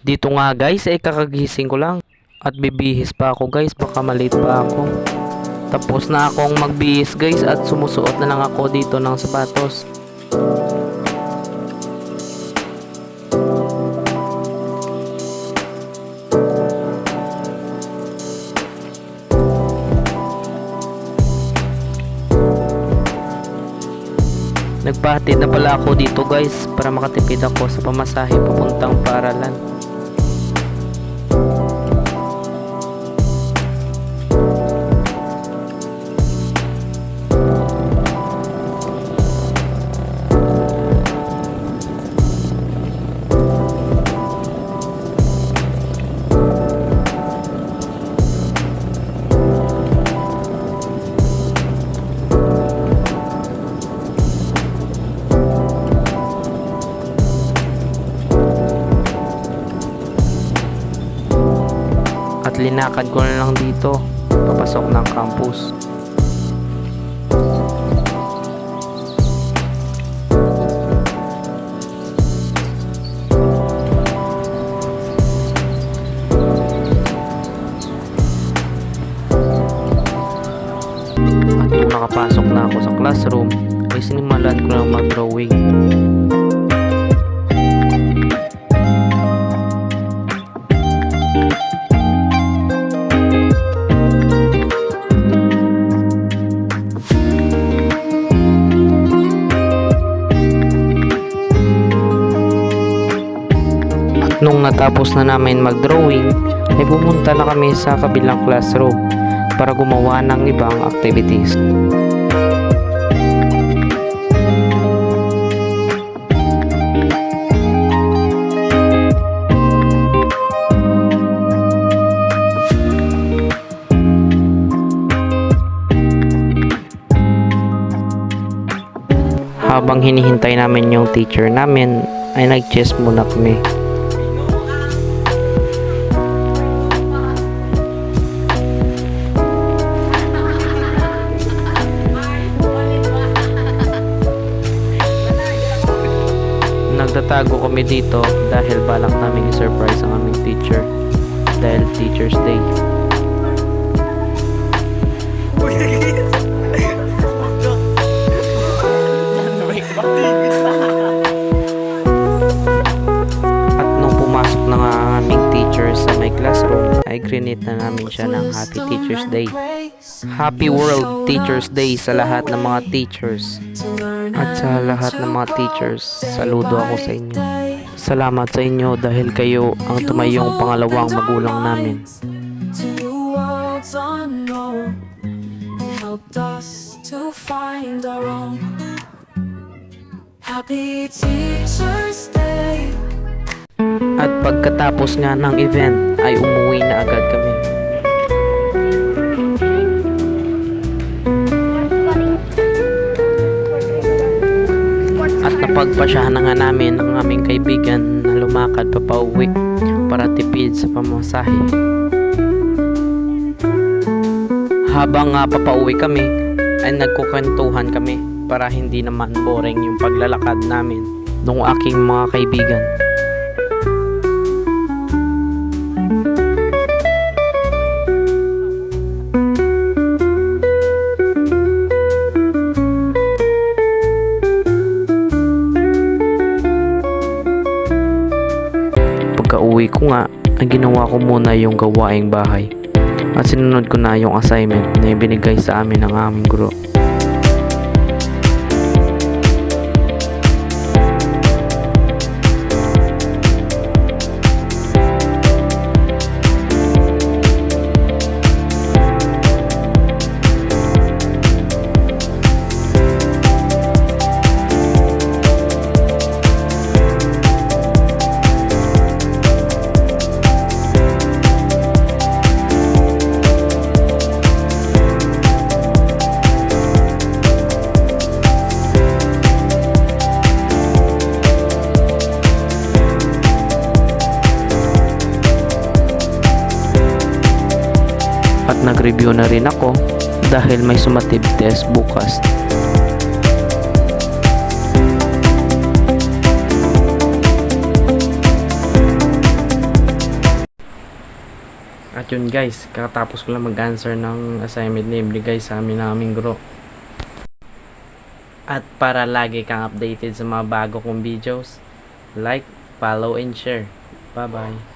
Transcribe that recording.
Dito nga guys ay kakagising ko lang at bibihis pa ako guys, baka malate pa ako. Tapos na akong magbihis guys at sumusuot na lang ako dito ng sapatos. Nagpahatid na pala ako dito guys para makatipid ako sa pamasahe papuntang paaralan. At linakad ko na lang dito papasok ng campus. At nung nakapasok na ako sa classroom ay sinimulan ko lang mag-drawing. Nung natapos na namin mag-drawing, ay pumunta na kami sa kabilang classroom para gumawa ng ibang activities. Habang hinihintay namin yung teacher namin, ay nag-chess muna kami. Nagtatago kami dito dahil balak namin i-surprise ang aming teacher dahil Teacher's Day. At nung pumasok na nga ang aming teacher sa may classroom ay greet na namin siya ng Happy Teacher's Day. Happy World Teacher's Day sa lahat ng mga teachers. At sa lahat ng mga teachers, saludo ako sa inyo. Salamat sa inyo dahil kayo ang tumayong pangalawang magulang namin. At pagkatapos nga ng event ay umuwi na agad kami. At napagpasyahan na nga namin ang aming kaibigan na lumakad papauwi para tipid sa pamasahe. Habang papauwi kami ay nagkukwentuhan kami para hindi naman boring yung paglalakad namin ng aking mga kaibigan. Pagka-uwi ko nga, ay ginawa ko muna yung gawaing bahay at sinunod ko na yung assignment na ibinigay sa amin ng aming guro. At nag-review na rin ako dahil may summative test bukas. At yun guys, kakatapos ko lang mag-answer ng assignment na ibigay sa amin ng aming guro. At para lagi kang updated sa mga bago kong videos, like, follow, and share. Bye-bye.